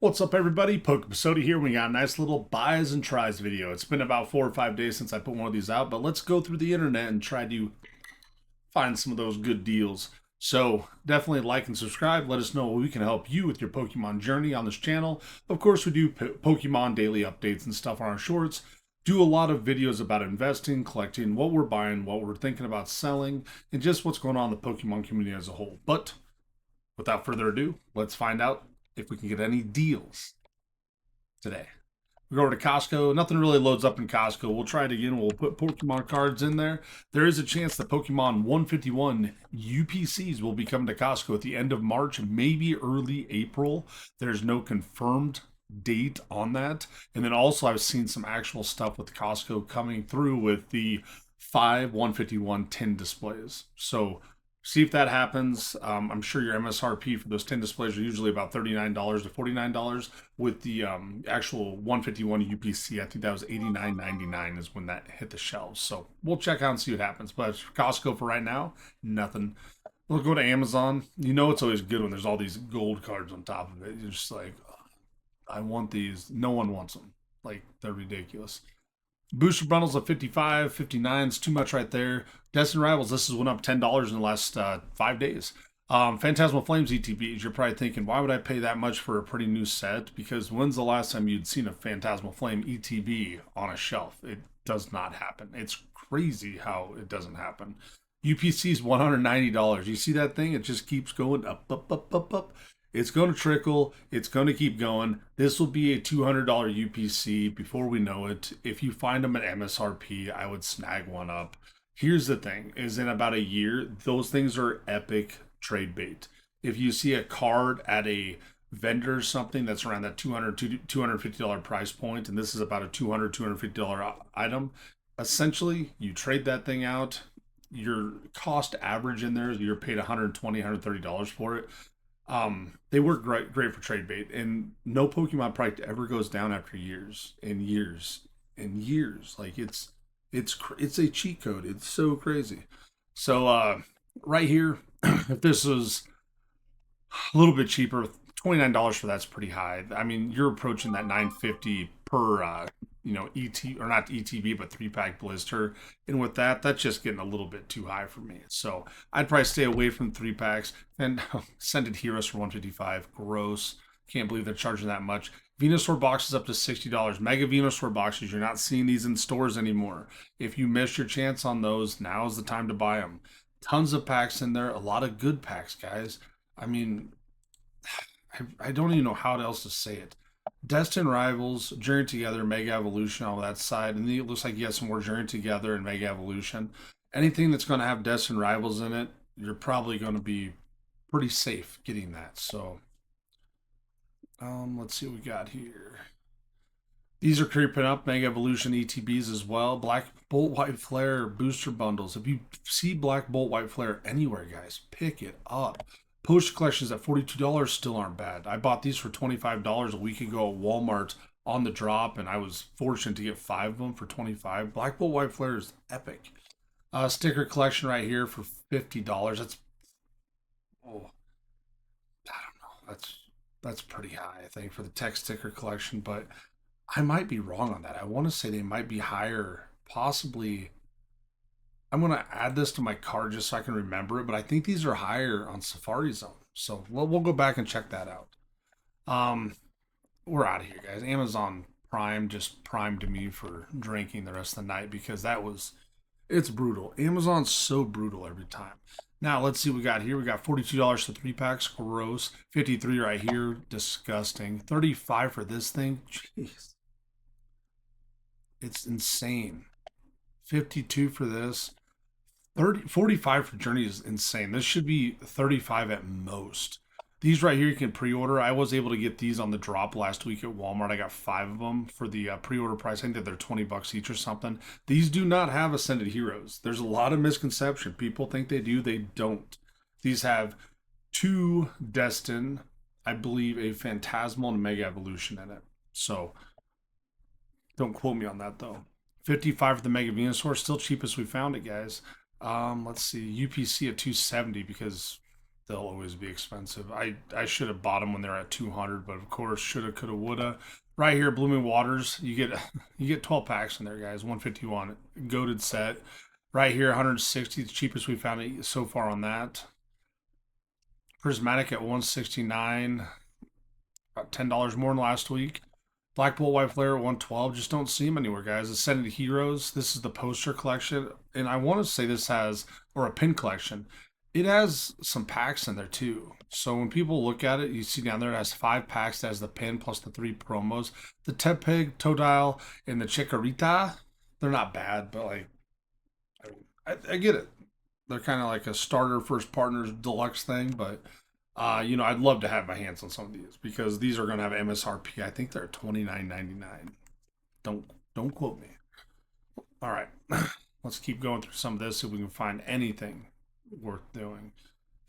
What's up, everybody? Poké-buck here. We got a nice little buys and tries video. It's been about 4 or 5 days since I put one of these out, but let's go through the internet and try to find some of those good deals. So definitely like and subscribe. Let us know what we can help you with your Pokemon journey on this channel. Of course, we do Pokemon daily updates and stuff on our shorts. Do a lot of videos about investing, collecting, what we're buying, what we're thinking about selling, and just what's going on in the Pokemon community as a whole. But without further ado, let's find out if we can get any deals today. We go over to Costco. Nothing really loads up in Costco. We'll try it again. We'll put Pokemon cards in there. There is a chance the Pokemon 151 UPCs will be coming to Costco at the end of March, maybe early April. There's no confirmed date on that. And then also I've seen some actual stuff with Costco coming through with the 151 tin displays. So see if that happens. I'm sure your MSRP for those 10 displays are usually about $39 to $49. With the actual 151 UPC, I think that was $89.99 is when that hit the shelves. So we'll check out and see what happens. But Costco for right now, nothing. We'll go to Amazon. You know it's always good when there's all these gold cards on top of it. You're just like, I want these. No one wants them. Like, they're ridiculous. Booster bundles of 55, 59 is too much right there. Destined Rivals, this has went up $10 in the last 5 days. Phantasmal Flames ETBs, you're probably thinking, why would I pay that much for a pretty new set? Because when's the last time you'd seen a Phantasmal Flame ETB on a shelf? It does not happen. It's crazy how it doesn't happen. UPC is $190. You see that thing? It just keeps going up, up, up, up, up. It's going to trickle. It's going to keep going. This will be a $200 UPC before we know it. If you find them at MSRP, I would snag one up. Here's the thing, is in about a year, those things are epic trade bait. If you see a card at a vendor or something that's around that $250 price point, and this is about a $250 item, essentially you trade that thing out. Your cost average in there is you're paid $120, $130 for it. They work great for trade bait, and no Pokemon product ever goes down after years and years and years. Like it's a cheat code. It's so crazy. So right here, if this was a little bit cheaper, $29 for that's pretty high. I mean, you're approaching that 950 per ET, or not ETB, but 3-pack blister. And with that, that's just getting a little bit too high for me. So I'd probably stay away from 3-packs and Scented Heroes for 155. Gross. Can't believe they're charging that much. Venusaur boxes up to $60. Mega Venusaur boxes, you're not seeing these in stores anymore. If you missed your chance on those, now is the time to buy them. Tons of packs in there, a lot of good packs, guys. I mean, I don't even know how else to say it. Destined Rivals, Journey Together, Mega Evolution on that side, and then it looks like you have some more Journey Together and Mega Evolution. Anything that's going to have Destined Rivals in it, you're probably going to be pretty safe getting that. So, let's see what we got here. These are creeping up, Mega Evolution ETBs as well. Black Bolt White Flare booster bundles. If you see Black Bolt White Flare anywhere, guys, pick it up. Post collections at $42 still aren't bad. I bought these for $25 a week ago at Walmart on the drop, and I was fortunate to get 5 of them for $25. Black Bolt White Flare is epic. Sticker collection right here for $50. That's, oh, I don't know. That's pretty high, I think, for the tech sticker collection, but I might be wrong on that. I want to say they might be higher, possibly. I'm going to add this to my card just so I can remember it, but I think these are higher on Safari Zone. So we'll go back and check that out. We're out of here, guys. Amazon Prime just primed me for drinking the rest of the night because it's brutal. Amazon's so brutal every time. Now, let's see what we got here. We got $42 for 3-packs. Gross. 53 right here. Disgusting. 35 for this thing. Jeez. It's insane. 52 for this. 45 for Journey is insane. This should be 35 at most. These right here you can pre-order. I was able to get these on the drop last week at Walmart. I got 5 of them for the pre-order price. I think that they're $20 each or something. These do not have Ascended Heroes. There's a lot of misconception. People think they do. They don't. These have 2 Destined, I believe a Phantasmal and a Mega Evolution in it. So don't quote me on that though. 55 for the Mega Venusaur. Still cheapest we found it, guys. Let's see, UPC at 270 because they'll always be expensive. I should have bought them when they're at 200, but of course, shoulda, coulda, woulda. Right here, Blooming Waters, you get you get 12 packs in there, guys. 151, goated set. Right here, 160, the cheapest we found it so far on that. Prismatic at 169, about $10 more than last week. Black Bolt White Flare at 112. Just don't see them anywhere, guys. Ascended Heroes. This is the poster collection. And I want to say this has, or a pin collection. It has some packs in there too. So when people look at it, you see down there it has 5 packs that has the pin plus the 3 promos. The Tepig, Totodile, and the Chikorita, they're not bad, but like, I get it. They're kind of like a starter first partners deluxe thing, but you know, I'd love to have my hands on some of these because these are going to have MSRP. I think they're $29.99. Don't quote me. All right, let's keep going through some of this see if we can find anything worth doing.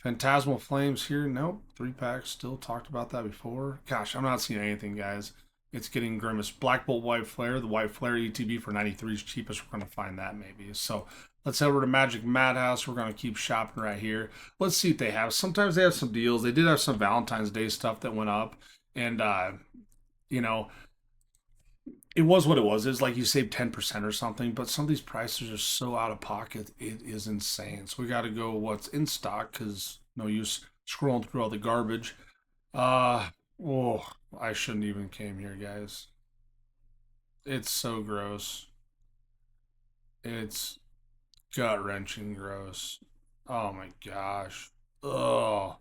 Phantasmal Flames here. Nope. 3 packs. Still talked about that before. Gosh, I'm not seeing anything, guys. It's getting grimace. Black Bolt White Flare. The White Flare ETB for 93 is cheapest. We're going to find that maybe. So let's head over to Magic Madhouse. We're going to keep shopping right here. Let's see what they have. Sometimes they have some deals. They did have some Valentine's Day stuff that went up. And, you know, it was what it was. It's like you saved 10% or something, but some of these prices are so out of pocket. It is insane. So we got to go what's in stock because no use scrolling through all the garbage. Oh, I shouldn't even came here, guys. It's so gross. It's gut wrenching gross. Oh my gosh. Oh,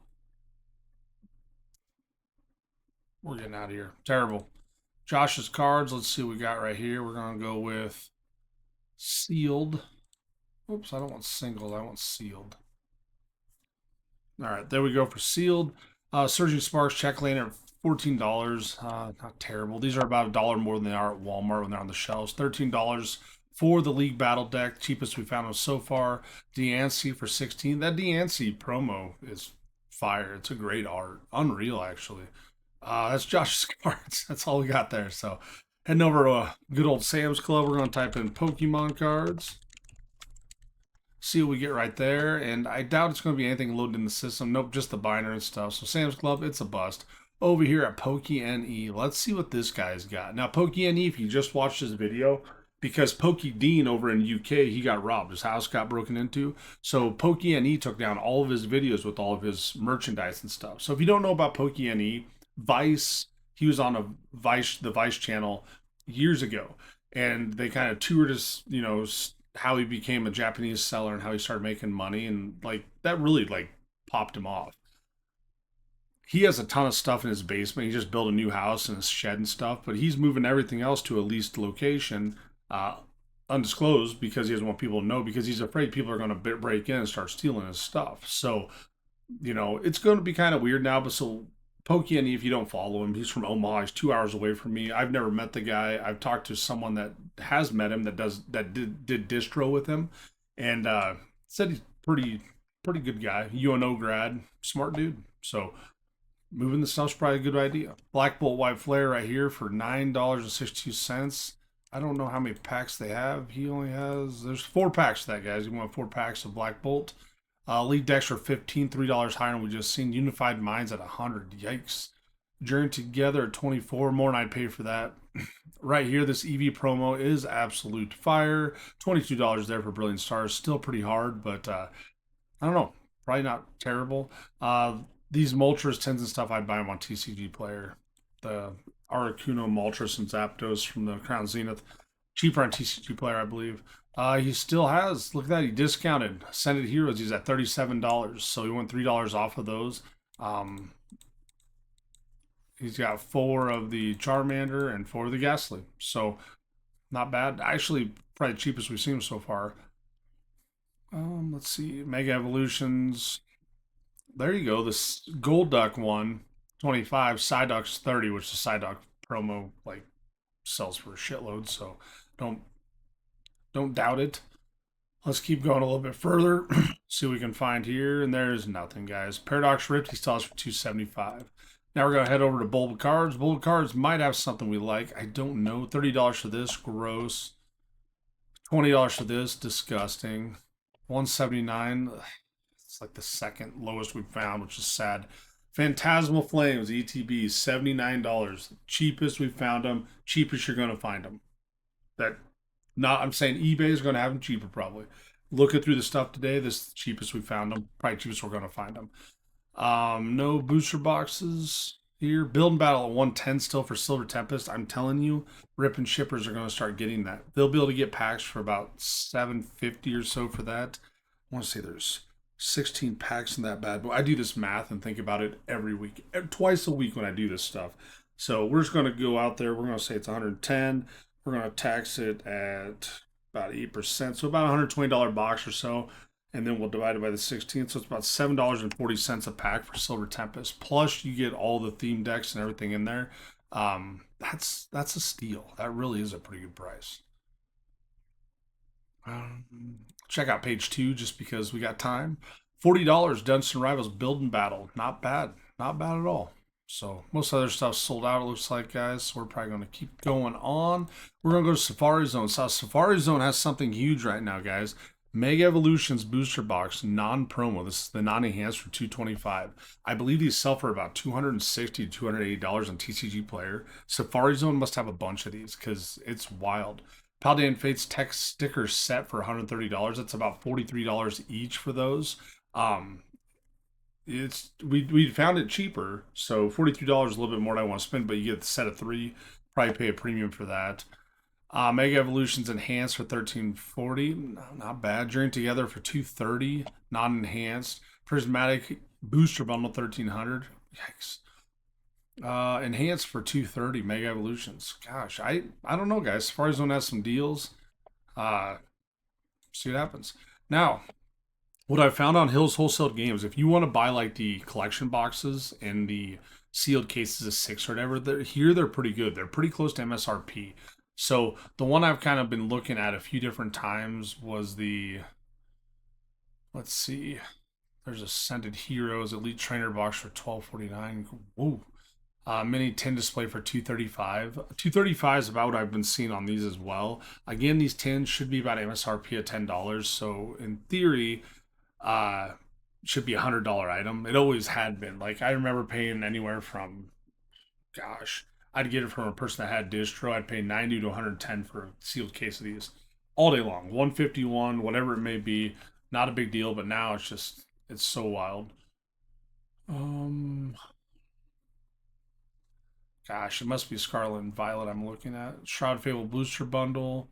we're getting out of here. Terrible. Josh's cards. Let's see what we got right here. We're gonna go with sealed. Oops, I don't want singles. I want sealed. All right, there we go for sealed. Surging Sparks check lane at $14. Not terrible. These are about $1 more than they are at Walmart when they're on the shelves. $13 for the League Battle deck. Cheapest we found them so far. Deancey for 16. That Deancey promo is fire. It's a great art. Unreal, actually. That's Josh's cards. That's all we got there. So heading over to a good old Sam's Club. We're going to type in Pokemon cards. See what we get right there. And I doubt it's going to be anything loaded in the system. Nope, just the binder and stuff. So Sam's Club, it's a bust. Over here at Poke-NE, let's see what this guy's got. Now, Poke-NE, if you just watched this video, because Poke-Dean over in UK, he got robbed. His house got broken into. So Poke-NE took down all of his videos with all of his merchandise and stuff. So if you don't know about Poke-NE, Vice, he was on the Vice channel years ago. And they kind of toured his, you know, how he became a Japanese seller and how he started making money. And like, that really like popped him off. He has a ton of stuff in his basement. He just built a new house and a shed and stuff, but he's moving everything else to a leased location, undisclosed, because he doesn't want people to know, because he's afraid people are going to break in and start stealing his stuff. So, you know, it's going to be kind of weird now. But so Poke-NE, if you don't follow him, he's from Omaha. He's 2 hours away from me. I've never met the guy. I've talked to someone that has met him that did distro with him, and said he's pretty good guy. UNO grad, smart dude. So moving the stuff's probably a good idea. Black Bolt White Flare right here for $9.62. I don't know how many packs they have. He only has, there's 4 packs of that, guys. You want 4 packs of Black Bolt. Lead decks are $15, $3 higher than we just seen. Unified Minds at 100. Yikes. Journey Together at 24. More than I'd pay for that. Right here, this EV promo is absolute fire. $22 there for Brilliant Stars. Still pretty hard, but I don't know. Probably not terrible. These Moltres, 10s and stuff, I'd buy them on TCG Player. The Articuno, Moltres, and Zapdos from the Crown Zenith. Cheaper on TCG Player, I believe. He still has, look at that, he discounted. Ascended Heroes, he's at $37. So he went $3 off of those. He's got 4 of the Charmander and 4 of the Ghastly. So not bad. Actually, probably the cheapest we've seen so far. Let's see. Mega Evolutions. There you go. This Gold Duck one, 25. Psyduck's 30, which the Psyduck promo like sells for a shitload. So don't doubt it. Let's keep going a little bit further. See what we can find here. And there's nothing, guys. Paradox Rift, he sells for $275. Now we're going to head over to Bulba Cards. Bulba Cards might have something we like. I don't know. $30 for this. Gross. $20 for this. Disgusting. $179. It's like the second lowest we've found, which is sad. Phantasmal Flames, ETB, $79. Cheapest we've found them. Cheapest you're going to find them. That, not, I'm saying eBay is going to have them cheaper probably. Looking through the stuff today, this is the cheapest we found them. Probably cheapest we're going to find them. No booster boxes here. Build and battle at 110 still for Silver Tempest. I'm telling you, Rip and shippers are going to start getting that. They'll be able to get packs for about 750 or so for that. I want to say there's 16 packs in that bad boy. I do this math and think about it every week, twice a week when I do this stuff. So we're just going to go out there. We're going to say it's 110. We're going to tax it at about 8%. So about $120 box or so. And then we'll divide it by the 16th. So it's about $7.40 a pack for Silver Tempest. Plus you get all the theme decks and everything in there. That's a steal. That really is a pretty good price. Check out page 2 just because we got time. $40 Dungeons and Rivals Build and Battle. Not bad. Not bad at all. So most other stuff sold out, it looks like, guys. So we're probably going to keep going on. We're going to go to Safari Zone. So Safari Zone has something huge right now, guys. Mega Evolutions Booster Box, non-promo. This is the non-enhanced for $225. I believe these sell for about $260 to $280 on TCG Player. Safari Zone must have a bunch of these because it's wild. Paladin Fates tech sticker set for $130. That's about $43 each for those. It's we found it cheaper, so $43 is a little bit more than I want to spend, but you get the set of 3. Probably pay a premium for that. Mega Evolutions Enhanced for $13.40. Not bad. Journey Together for $230. Not enhanced. Prismatic Booster Bundle $1,300. Yikes. Enhanced for $230. Mega Evolutions. Gosh, I don't know, guys. Safari Zone has some deals. See what happens. Now, what I found on Hills Wholesale Games, if you want to buy like the collection boxes and the sealed cases of 6 or whatever, they're pretty good. They're pretty close to MSRP. So the one I've kind of been looking at a few different times was the, let's see, there's Ascended Heroes Elite Trainer box for $12.49. Whoa. Mini tin display for $235. $235 is about what I've been seeing on these as well. Again, these tins should be about MSRP at $10. So in theory, should be a $100 item. It always had been. Like I remember paying anywhere from, gosh, I'd get it from a person that had distro. I'd pay $90 to $110 for a sealed case of these all day long. $151, whatever it may be, not a big deal. But now it's so wild. Gosh, it must be Scarlet and Violet I'm looking at. Shroud Fable Booster Bundle.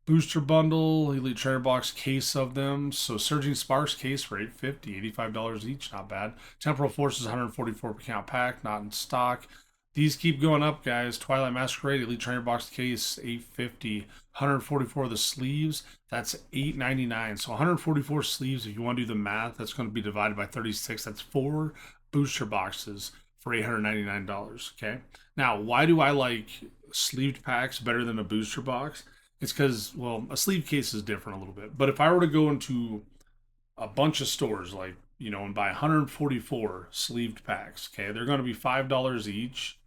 Elite Trainer Box case of them. So Surging Sparks case for $850, $85 each, not bad. Temporal Forces 144 per count pack, not in stock. These keep going up, guys. Twilight Masquerade Elite Trainer Box case $850, 144 of the sleeves. That's $899. So 144 sleeves. If you want to do the math, that's going to be divided by 36. That's 4 booster boxes for $899. Okay. Now, why do I like sleeved packs better than a booster box? It's because, well, a sleeve case is different a little bit. But if I were to go into a bunch of stores, like, and buy 144 sleeved packs, okay, they're going to be $5 each,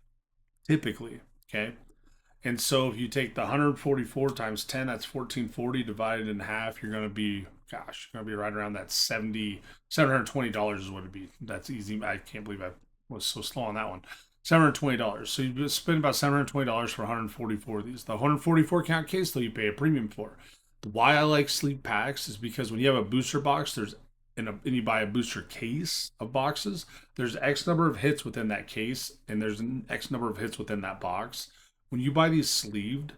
typically, okay? And so if you take the 144 times 10, that's 1440 divided in half, you're going to be, gosh, you're going to be right around that $720 is what it'd be. That's easy. I can't believe I was so slow on that one. $720. So you spend about $720 for 144 of these. The 144 count case, though, you pay a premium for. Why I like sleeve packs is because when you have a booster box, and you buy a booster case of boxes, there's X number of hits within that case, and there's an X number of hits within that box. When you buy these sleeved,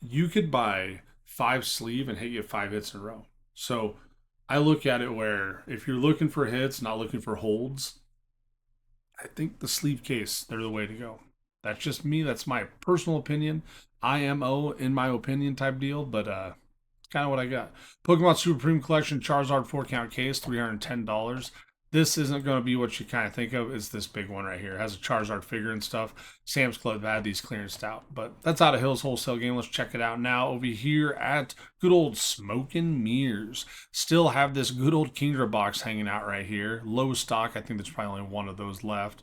you could buy 5 sleeve and get 5 hits in a row. So I look at it where if you're looking for hits, not looking for holds, I think the sleeve case, they're the way to go. That's just me. That's my personal opinion. IMO in my opinion type deal, but it's kind of what I got. Pokemon Super Premium Collection Charizard 4 count case, $310. This isn't going to be what you kind of think of. It's this big one right here. It has a Charizard figure and stuff. Sam's Club had these clearanced out. But that's out of Hills Wholesale Game. Let's check it out now over here at good old Smoke and Mirrors. Still have this good old Kingdra box hanging out right here. Low stock. I think there's probably only one of those left.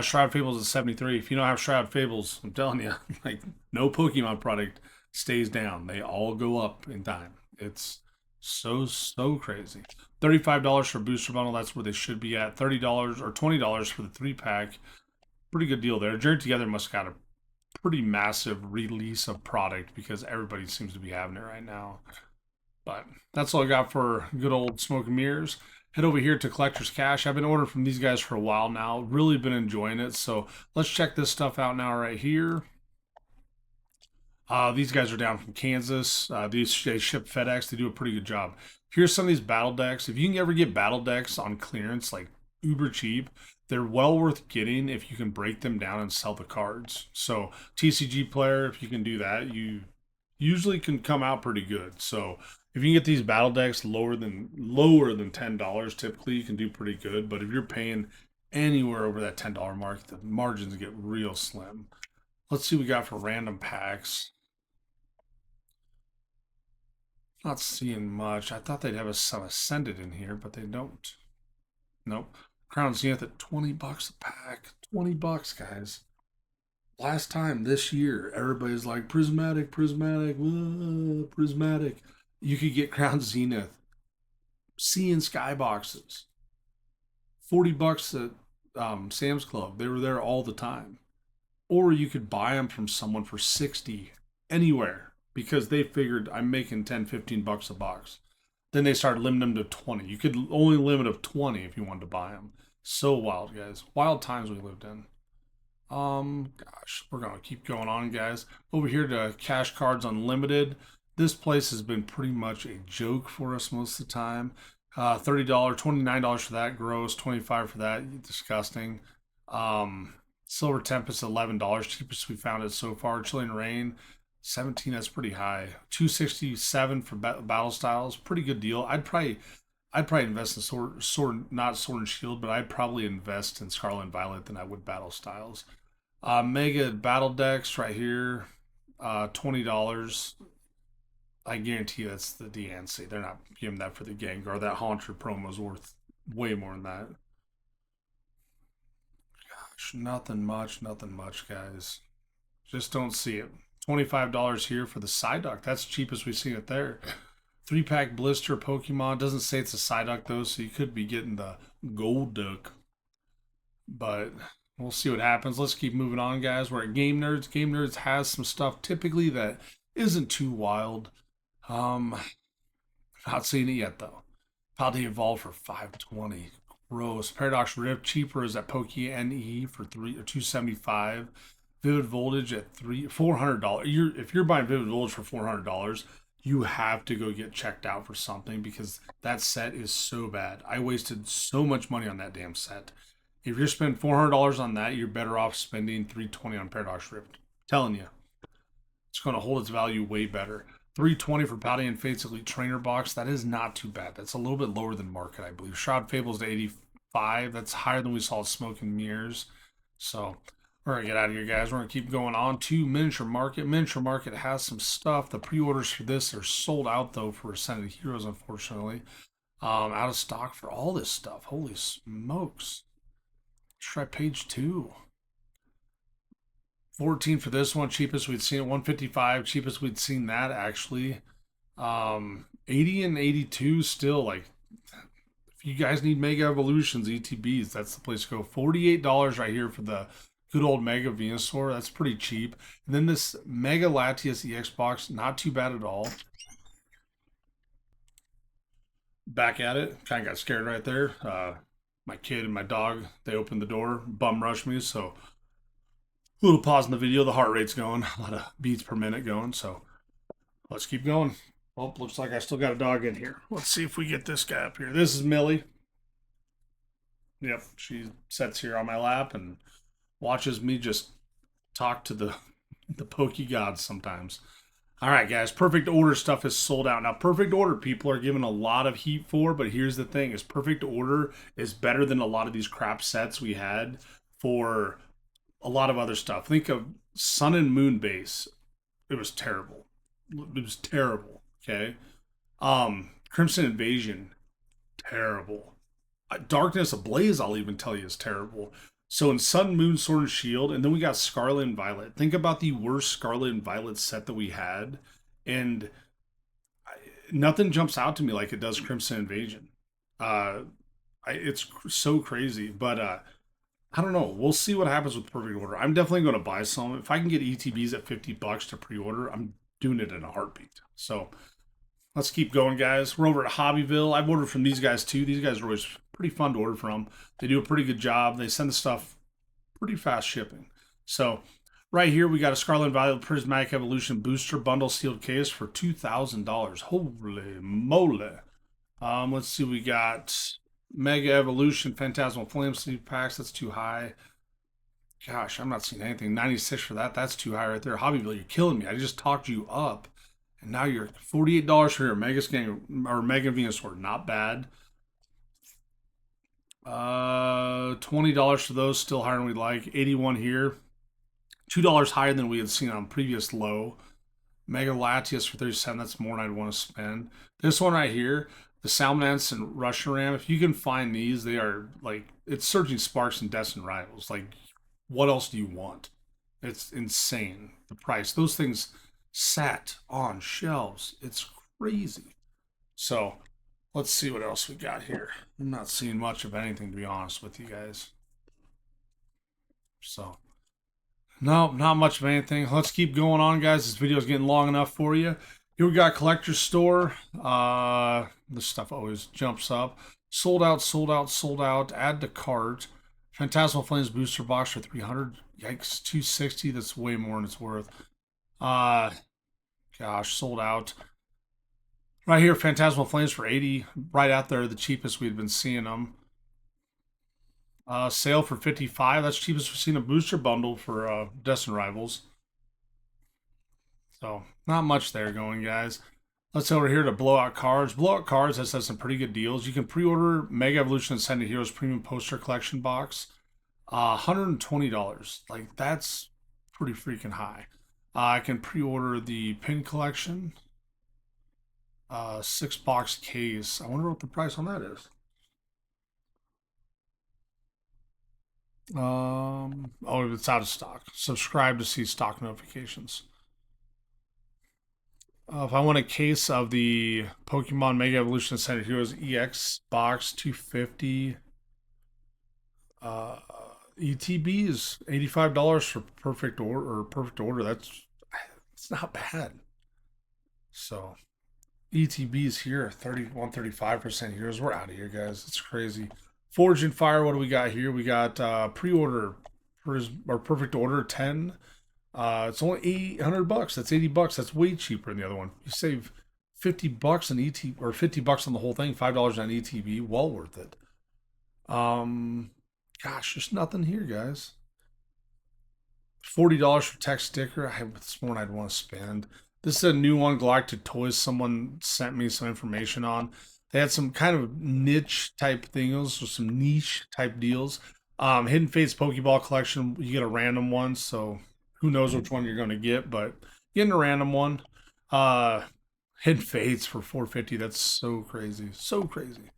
Shroud Fables is 73. If you don't have Shroud Fables, I'm telling you, like, no Pokemon product stays down. They all go up in time. It's so crazy. $35 for a booster bundle. That's where they should be at. $30 or $20 for the 3-pack. Pretty good deal there. Journey Together must have got a pretty massive release of product because everybody seems to be having it right now. But that's all I got for good old Smoke and Mirrors. Head over here to Collector's Cash. I've been ordering from these guys for a while now. Really been enjoying it. So let's check this stuff out now right here. These guys are down from Kansas. They ship FedEx. They do a pretty good job. Here's some of these battle decks. If you can ever get battle decks on clearance, like uber cheap, they're well worth getting if you can break them down and sell the cards. So TCG player, if you can do that, you usually can come out pretty good. So if you can get these battle decks lower than $10, typically you can do pretty good. But if you're paying anywhere over that $10 mark, the margins get real slim. Let's see what we got for random packs. Not seeing much. I thought they'd have some Ascended in here, but they don't. Nope. Crown Zenith at $20 a pack. $20, guys. Last time this year, everybody's like prismatic. You could get Crown Zenith, Sea and Sky boxes, $40 at Sam's Club. They were there all the time. Or you could buy them from someone for $60 anywhere because they figured I'm making $10-15 a box. Then they started limiting them to 20. You could only limit of 20 if you wanted to buy them. So wild, guys. Wild times we lived in. Gosh, we're gonna keep going on, guys. Over here to Cash Cards Unlimited. This place has been pretty much a joke for us most of the time. $30, $29 for that, gross. $25 for that, disgusting. Silver Tempest, $11, cheapest we found it so far. Chilling Rain, $17, that's pretty high. $267 for Battle Styles, pretty good deal. I'd probably invest in not Sword and Shield, but I'd probably invest in Scarlet and Violet than I would Battle Styles. Mega Battle Decks right here, $20. I guarantee that's the DNC. They're not giving that for the Gengar. That Haunter promo is worth way more than that. Nothing much, guys. Just don't see it. $25 here for the Psyduck. That's the cheapest we've seen it there. 3-pack blister Pokemon. Doesn't say it's a Psyduck though, so you could be getting the Gold Duck. But we'll see what happens. Let's keep moving on, guys. We're at Game Nerds. Game Nerds has some stuff typically that isn't too wild. Not seeing it yet though. Paldea Evolve for $520. Gross. Paradox Rift cheaper is at Poké-NE for $275. Vivid Voltage at $400. If you're buying Vivid Voltage for $400, you have to go get checked out for something because that set is so bad. I wasted so much money on that damn set. If you're spending $400 on that, you're better off spending $320 on Paradox Rift. I'm telling you, it's going to hold its value way better. $320 for Paldean Fates Elite Trainer Box. That is not too bad. That's a little bit lower than market, I believe. Shroud Fables to $85. That's higher than we saw at Smoke and Mirrors. So we're going to get out of here, guys. We're going to keep going on to Miniature Market. Miniature Market has some stuff. The pre-orders for this are sold out, though, for Ascended Heroes, unfortunately. Out of stock for all this stuff. Holy smokes. Let's try page 2. 14 for this one, cheapest we'd seen it. 155, cheapest we'd seen that actually. 80 and 82 still, like, if you guys need Mega Evolutions, ETBs, that's the place to go. $48 right here for the good old Mega Venusaur. That's pretty cheap. And then this Mega Latias EX box, not too bad at all. Back at it. Kind of got scared right there. My kid and my dog, they opened the door, bum rushed me, so a little pause in the video. The heart rate's going, a lot of beats per minute going, so let's keep going. Well, looks like I still got a dog in here. Let's see if we get this guy up here. This is Millie. Yep, she sits here on my lap and watches me just talk to the Poke gods sometimes. All right, guys, Perfect Order stuff is sold out. Now, Perfect Order people are given a lot of heat for, but here's the thing, is Perfect Order is better than a lot of these crap sets we had for a lot of other stuff. Think of Sun and Moon base. It was terrible. It was terrible, okay? Crimson Invasion, terrible. Darkness Ablaze, I'll even tell you, is terrible. So in Sun, Moon, Sword, and Shield, and then we got Scarlet and Violet. Think about the worst Scarlet and Violet set that we had, and nothing jumps out to me like it does Crimson Invasion. Uh, it's so crazy, but I don't know. We'll see what happens with perfect order. I'm definitely going to buy some. If I can get ETBs at $50 to pre-order, I'm doing it in a heartbeat. So let's keep going, guys. We're over at Hobbyville. I've ordered from these guys too. These guys are always pretty fun to order from. They do a pretty good job. They send the stuff pretty fast shipping. So right here, we got a Scarlet Violet Prismatic Evolution Booster Bundle Sealed Case for $2,000. Holy moly. Let's see, we got Mega Evolution Phantasmal Flame Sleeve Packs. That's too high. Gosh, I'm not seeing anything. 96 for that. That's too high right there. Hobbyville, you're killing me. I just talked you up. And now you're $48 for your Mega Scan or Mega Venusaur. Not bad. $20 for those, still higher than we'd like. 81 here. $2 higher than we had seen on previous low. Mega Latias for 37. That's more than I'd want to spend. This one right here, the Salmonance and Russian Ram. If you can find these, they are like, it's Surging Sparks and Destined Rivals. Like, what else do you want? It's insane. The price. Those things sat on shelves. It's crazy. So let's see what else we got here. I'm not seeing much of anything, to be honest with you guys. So no, not much of anything. Let's keep going on, guys. This video is getting long enough for you. Here we got Collector's Store. This stuff always jumps up. Sold out, sold out, sold out. Add to cart. Phantasmal Flames booster box for 300. Yikes, 260. That's way more than it's worth. Gosh, sold out. Right here, Phantasmal Flames for 80. Right out there, the cheapest we'd been seeing them. Sale for 55. That's cheapest we've seen a booster bundle for Destined Rivals. So not much there going, guys. Let's over here to Blowout Cards. Blowout Cards has some pretty good deals. You can pre-order Mega Evolution Ascended Heroes Premium Poster Collection Box. $120. Like, that's pretty freaking high. I can pre-order the Pin Collection. 6-box case. I wonder what the price on that is. Oh, it's out of stock. Subscribe to see stock notifications. If I want a case of the Pokemon Mega Evolution Ascended Heroes EX box, 250. ETB is $85 for perfect order. It's not bad. So ETB is here, 135% heroes. We're out of here, guys. It's crazy. Forge and Fire, what do we got here? We got pre-order or perfect order 10. It's only $800. That's $80. That's way cheaper than the other one. You save $50 on ET or $50 on the whole thing, $5 on ETB. Well worth it. Gosh, there's nothing here, guys. $40 for tech sticker. I have this one I'd want to spend. This is a new one, Galactic Toys. Someone sent me some information on. They had some kind of niche type things, or some niche type deals. Hidden Fates Pokeball collection, you get a random one, so who knows which one you're going to get, but getting a random one. Hidden Fates for $450. That's so crazy. So crazy.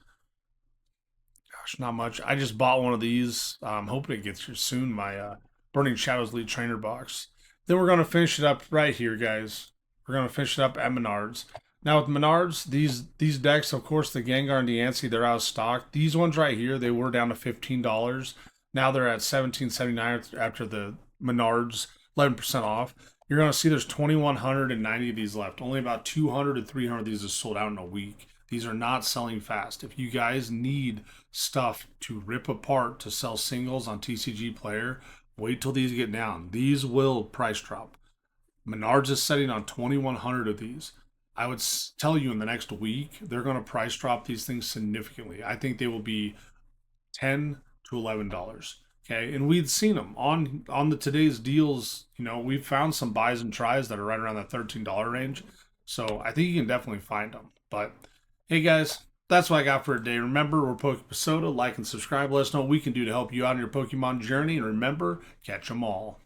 Gosh, not much. I just bought one of these. I'm hoping it gets here soon, my Burning Shadows Lead Trainer box. Then we're going to finish it up right here, guys. We're going to finish it up at Menards. Now with Menards, these decks, of course, the Gengar and the Yancey, they're out of stock. These ones right here, they were down to $15. Now they're at $17.79 after the Menards 11% off. You're going to see there's 2,190 of these left. Only about 200 to 300 of these is sold out in a week. These are not selling fast. If you guys need stuff to rip apart to sell singles on TCG Player, wait till these get down. These will price drop. Menards is setting on 2,100 of these. I would tell you in the next week, they're going to price drop these things significantly. I think they will be $10 to $11. Okay, and we'd seen them on the today's deals. You know, we've found some buys and tries that are right around that $13 range. So I think you can definitely find them. But hey, guys, that's what I got for today. Remember, we're Poké-buck. Like and subscribe. Let us know what we can do to help you out on your Pokemon journey. And remember, catch them all.